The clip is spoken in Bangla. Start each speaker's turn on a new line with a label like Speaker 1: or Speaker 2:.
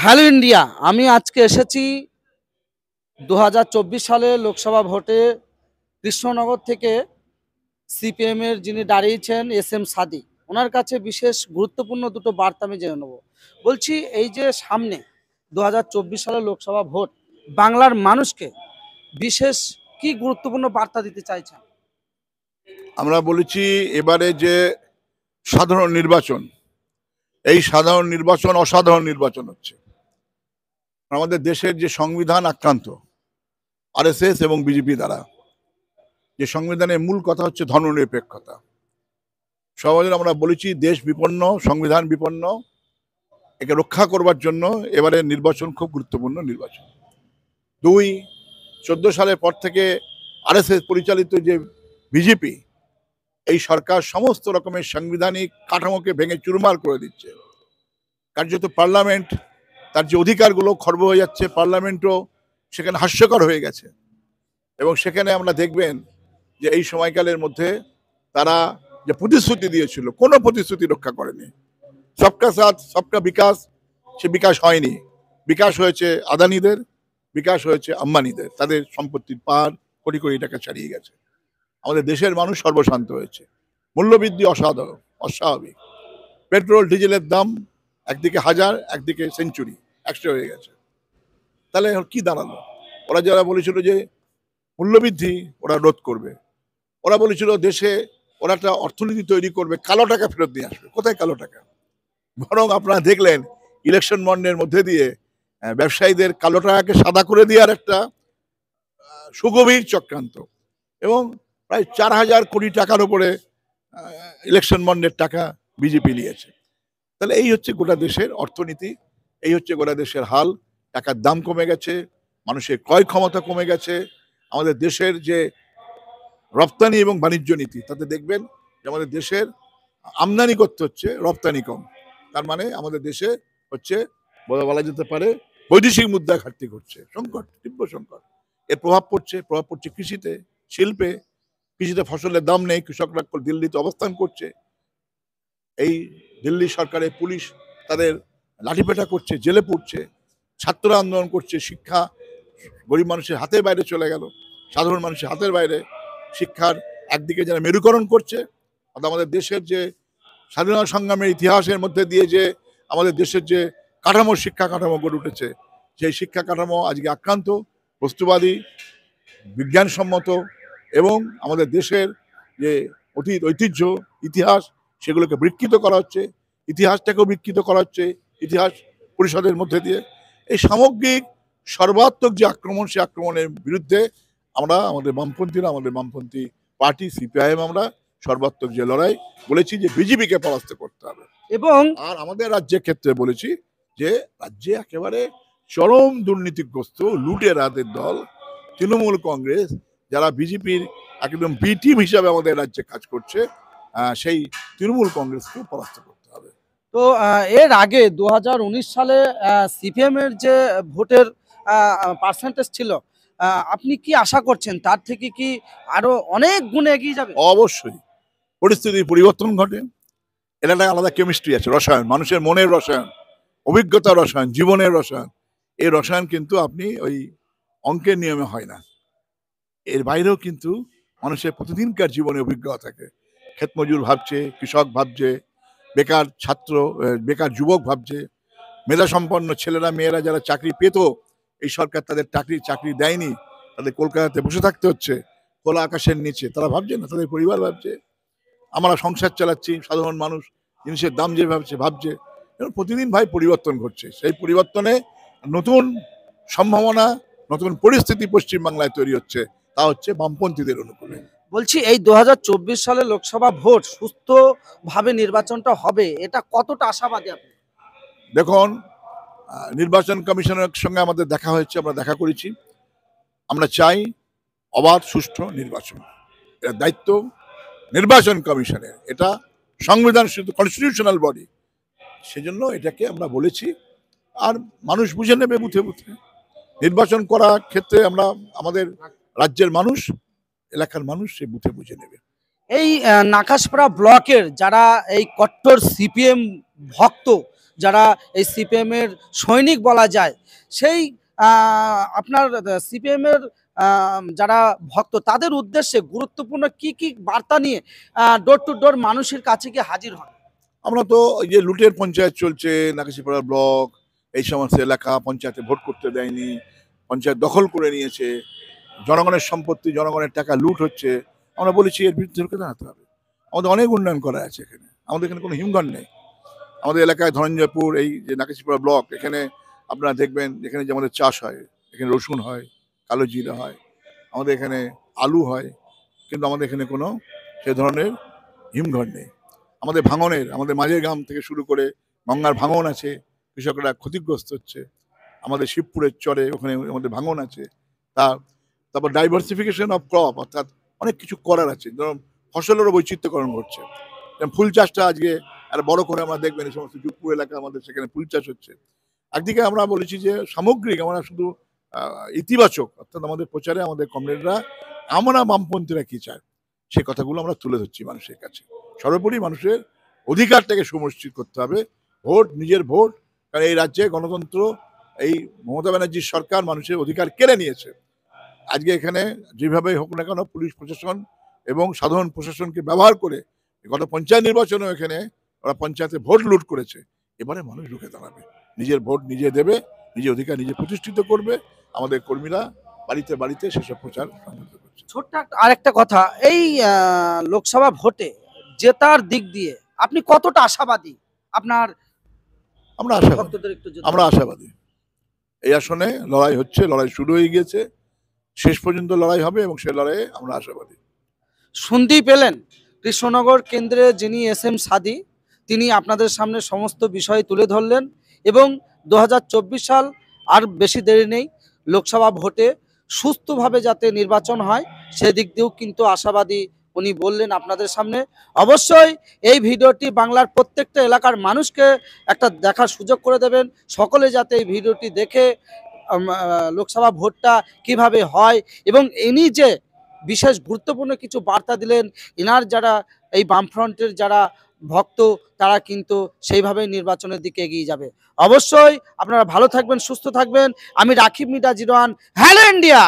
Speaker 1: Hello India. আমি আজকে এসেছি 2024 সালে লোকসভা ভোটে কৃষ্ণনগর থেকে সিপিএম এর যিনি দাঁড়িয়েছেন এস এম সাদি, ওনার কাছে বিশেষ গুরুত্বপূর্ণ দুটো বার্তা আমি জেনে নেব। বলছি, এই যে সামনে 2024 সালে লোকসভা ভোট, বাংলার মানুষকে বিশেষ কি গুরুত্বপূর্ণ বার্তা দিতে চাইছেন?
Speaker 2: আমরা বলেছি এবারে যে সাধারণ নির্বাচন, এই সাধারণ নির্বাচন অসাধারণ নির্বাচন হচ্ছে। আমাদের দেশের যে সংবিধান আক্রান্ত আরএসএস এবং বিজেপি দ্বারা, যে সংবিধানের মূল কথা হচ্ছে ধর্মনিরপেক্ষতা। সমাজে আমরা বলেছি দেশ বিপন্ন, সংবিধান বিপন্ন, একে রক্ষা করবার জন্য এবারে নির্বাচন খুব গুরুত্বপূর্ণ নির্বাচন। 2014 সালের পর থেকে আরএসএস পরিচালিত যে বিজেপি, এই সরকার সমস্ত রকমের সাংবিধানিক কাঠামোকে ভেঙে চুরমার করে দিচ্ছে। কার্যত পার্লামেন্ট, তার যে অধিকারগুলো খর্ব হয়ে যাচ্ছে, পার্লামেন্টও সেখানে হাস্যকর হয়ে গেছে। এবং সেখানে আমরা দেখবেন যে এই সময়কালের মধ্যে তারা যে প্রতিশ্রুতি দিয়েছিল, কোনো প্রতিশ্রুতি রক্ষা করেনি। সবকা সাথ সবকা বিকাশ, সে বিকাশ হয়নি। বিকাশ হয়েছে আদানিদের, বিকাশ হয়েছে আম্বানিদের, তাদের সম্পত্তির পাহাড় কোটি কোটি টাকা ছাড়িয়ে গেছে। আমাদের দেশের মানুষ সর্বশান্ত হয়েছে। মূল্যবৃদ্ধি অসাধারণ, অস্বাভাবিক। পেট্রোল ডিজেলের দাম একদিকে 1000, একদিকে সেঞ্চুরি, 100 হয়ে গেছে। তাহলে কি দাঁড়ালো? ওরা যারা বলেছিল যে মূল্যবৃদ্ধি ওরা রোধ করবে, ওরা বলেছিল দেশে ওরা একটা অর্থনীতি তৈরি করবে, কালো টাকা ফেরত নিয়ে আসবে। কোথায় কালো টাকা? বরং আপনারা দেখলেন ইলেকশন বন্ডের মধ্যে দিয়ে ব্যবসায়ীদের কালো টাকাকে সাদা করে দেওয়ার একটা সুগভীর চক্রান্ত, এবং প্রায় 4000 কোটি টাকার উপরে ইলেকশন বন্ডের টাকা বিজেপি নিয়েছে। তাহলে এই হচ্ছে গোটা দেশের অর্থনীতি, এই হচ্ছে গোটা দেশের হাল। টাকার দাম কমে গেছে, মানুষের ক্রয় ক্ষমতা কমে গেছে। আমাদের দেশের যে রপ্তানি এবং বাণিজ্য নীতি, তাতে দেখবেন যে আমাদের দেশের আমদানি করতে হচ্ছে, রপ্তানি কম। তার মানে আমাদের দেশে হচ্ছে বলা যেতে পারে বৈদেশিক মুদ্রা ঘাটতি ঘটছে, সংকট, তীব্র সংকট। এর প্রভাব পড়ছে কৃষিতে, শিল্পে। কৃষিতে ফসলের দাম নেই, কৃষকরা দিল্লিতে অবস্থান করছে। এই দিল্লি সরকারের পুলিশ তাদের লাঠিপেটা করছে, জেলে পুড়ছে। ছাত্ররা আন্দোলন করছে, শিক্ষা গরিব মানুষের হাতের বাইরে চলে গেল, সাধারণ মানুষের হাতের বাইরে। শিক্ষার একদিকে যারা মেরুকরণ করছে, অর্থাৎ আমাদের দেশের যে স্বাধীনতা সংগ্রামের ইতিহাসের মধ্যে দিয়ে যে আমাদের দেশের যে কাঠামো, শিক্ষা কাঠামো গড়ে উঠেছে, সেই শিক্ষা কাঠামো আজকে আক্রান্ত, বস্তুবাদী, বিজ্ঞানসম্মত, এবং আমাদের দেশের যে অতীত ঐতিহ্য, ইতিহাস, সেগুলোকে বিকৃত করা হচ্ছে। ইতিহাসটাকেও বিকৃত করা হচ্ছে ইতিহাস পরিষদের মধ্যে দিয়ে। এই সামগ্রিক সর্বাত্মক যে আক্রমণ, সেই আক্রমণের বিরুদ্ধে আমরা, আমাদের বামপন্থী পার্টি সিপিআইএম, আমরা সর্বাত্মক যে লড়াই বলেছি যে বিজেপিকে পরাস্ত করতে হবে।
Speaker 1: এবং
Speaker 2: আর আমাদের রাজ্যের ক্ষেত্রে বলেছি যে রাজ্যে একেবারে চরম দুর্নীতিগ্রস্ত লুটেরাদের দল তৃণমূল কংগ্রেস, যারা বিজেপির একদম বি টিম হিসাবে আমাদের রাজ্যে কাজ করছে, সেই তৃণমূল কংগ্রেসকে পরাস্ত করতে হবে।
Speaker 1: তো এর আগে 2019 সালে সিপিএম এর যে ভোটের পার্সেন্টেজ ছিল, আপনি কি আশা করছেন তার থেকে কি আরো অনেক গুণ এগিয়ে যাবে?
Speaker 2: অবশ্যই পরিস্থিতির পরিবর্তন ঘটে। এটা একটা আলাদা কেমিস্ট্রি আছে, রসায়ন, মানুষের মনের রসায়ন, অভিজ্ঞতার রসায়ন, জীবনের রসায়ন। এই রসায়ন কিন্তু আপনি ওই অঙ্কের নিয়মে হয় না। এর বাইরেও কিন্তু মানুষের প্রতিদিনকার জীবনে অভিজ্ঞতা থাকে। ক্ষেতমজুর ভাবছে, কৃষক ভাবছে, বেকার ছাত্র, বেকার যুবক ভাবছে, মেধা সম্পন্ন ছেলেরা মেয়েরা যারা চাকরি পেত, এই সরকার তাদের চাকরি দেয়নি, তাদের কলকাতাতে বসে থাকতে হচ্ছে খোলা আকাশের নিচে। তারা ভাবছে না, তাদের পরিবার ভাবছে। আমরা সংসার চালাচ্ছি, সাধারণ মানুষ জিনিসের দাম যে ভাবছে। প্রতিদিন ভাই পরিবর্তন ঘটছে। সেই পরিবর্তনে নতুন সম্ভাবনা, নতুন পরিস্থিতি পশ্চিমবাংলায় তৈরি হচ্ছে, তা হচ্ছে বামপন্থীদের অনুকূলে।
Speaker 1: বলছি, এই 2024 সালে লোকসভা ভোট সুস্থভাবে নির্বাচনটা হবে, এটা কতটা আশাবাদী আপনি?
Speaker 2: দেখুন, নির্বাচন কমিশনের সঙ্গে আমাদের দেখা হয়েছে, আমরা দেখা করেছি। আমরা চাই অবাধ সুষ্ঠু নির্বাচন। এটা দায়িত্ব নির্বাচন কমিশনের, এটা সংবিধান কনস্টিটিউশনাল বডি, সেজন্য এটাকে আমরা বলেছি। আর মানুষ বুঝে নেবে বুথে বুথে নির্বাচন করার ক্ষেত্রে। আমরা আমাদের রাজ্যের মানুষ, এলাকার মানুষ সে বুথে বুঝে নেবে।
Speaker 1: এই নাকাশপাড়া ব্লকের যারা এই কট্টর সিপিএম ভক্ত, যারা এই সিপিএম এর সৈনিক বলা যায়, সেই আপনার সিপিএম এর যারা ভক্ত তাদের উদ্দেশ্যে গুরুত্বপূর্ণ কি কি বার্তা নিয়ে ডোর টু ডোর মানুষের কাছে গিয়ে হাজির হন?
Speaker 2: আমরা তো এই যে লুটের পঞ্চায়েত চলছে, নাকাশিপাড়া ব্লক, এই সমস্ত এলাকা পঞ্চায়েতে ভোট করতে দেয়নি, পঞ্চায়েত দখল করে নিয়েছে, জনগণের সম্পত্তি জনগণের টাকা লুট হচ্ছে, আমরা বলেছি এর বিরুদ্ধে রুখে দাঁড়াতে হবে। আমাদের অনেক উন্নয়ন করা আছে এখানে, আমাদের এখানে কোনো হিমঘর নেই। আমাদের এলাকায় ধনঞ্জয়পুর, এই যে নাকাশিপাড়া ব্লক, এখানে আপনারা দেখবেন এখানে যে আমাদের চাষ হয়, এখানে রসুন হয়, কালো জিরা হয়, আমাদের এখানে আলু হয়, কিন্তু আমাদের এখানে কোনো সে ধরনের হিমঘর নেই। আমাদের ভাঙনের, আমাদের মাঝের গ্রাম থেকে শুরু করে গঙ্গার ভাঙন আছে, কৃষকরা ক্ষতিগ্রস্ত হচ্ছে। আমাদের শিবপুরের চরে ওখানে আমাদের ভাঙন আছে। তারপর ডাইভার্সিফিকেশন অফ ক্রপ, অর্থাৎ অনেক কিছু করার আছে, ধরুন ফসলেরও বৈচিত্র্যকরণ ঘটছে। যেমন ফুল চাষটা আজকে একটা বড় করে আমরা দেখবেন এই সমস্ত যুগপুর এলাকা আমাদের সেখানে ফুল চাষ হচ্ছে। একদিকে আমরা বলেছি যে সামগ্রিক আমরা শুধু ইতিবাচক, অর্থাৎ আমাদের প্রচারে আমাদের কমরেডরা আমরা বামপন্থীরা কি চায় সে কথাগুলো আমরা তুলে ধরছি মানুষের কাছে। সর্বোপরি মানুষের অধিকারটাকে সুনিশ্চিত করতে হবে, ভোট, নিজের ভোট। কারণ এই রাজ্যে গণতন্ত্র, এই মমতা ব্যানার্জির সরকার মানুষের অধিকার কেড়ে নিয়েছে। আজকে এখানে যেভাবে হোক না কেন পুলিশ প্রশাসন এবং সাধারণ প্রশাসনকে ব্যবহার করে গত পঞ্চায়েত নির্বাচনেও এখানে ওরা পঞ্চায়েতে ভোট লুট করেছে। এবারে মানুষ রুখে দাঁড়াবে, নিজের ভোট নিজে দেবে, নিজের অধিকার নিজে প্রতিষ্ঠিত করবে। আমাদের কর্মীরা বাড়িতে বাড়িতে সেসব প্রচার সংগঠিত করছে।
Speaker 1: ছোট্ট আরেকটা কথা, এই লোকসভা ভোটে জেতার দিক দিয়ে আপনি কতটা আশাবাদী? আপনার
Speaker 2: আমরা আশাবাদী,
Speaker 1: ভক্তদের একটু যদি
Speaker 2: আমরা আশাবাদী। এই আসনে লড়াই হচ্ছে, লড়াই শুরু হয়ে গিয়েছে, শেষ পর্যন্ত লড়াই হবে এবং সে লড়াইয়ে আমরা আশাবাদী।
Speaker 1: শুনতেই পেলেন, কৃষ্ণনগর কেন্দ্রে যিনি এসএম সাদি, তিনি আপনাদের সামনে সমস্ত বিষয় তুলে ধরলেন এবং 2024 সাল আর বেশি দেরি নেই, লোকসভা ভোটে সুস্থভাবে যাতে নির্বাচন হয় সেদিক দিয়েও কিন্তু আশাবাদী উনি বললেন আপনাদের সামনে। অবশ্যই এই ভিডিওটি বাংলার প্রত্যেকটা এলাকার মানুষকে একটা দেখার সুযোগ করে দেবেন, সকলে যাতে এই ভিডিওটি দেখে লোকসভা ভোটটা কিভাবে হয় এবং ইনি যে বিশেষ গুরুত্বপূর্ণ কিছু বার্তা দিলেন, ইনার যারা এই বামফ্রন্টের যারা ভক্ত তারা কিন্তু সেইভাবেই নির্বাচনের দিকে এগিয়ে যাবে। অবশ্যই আপনারা ভালো থাকবেন, সুস্থ থাকবেন। আমি রাকিব মিডা 01। Hello India.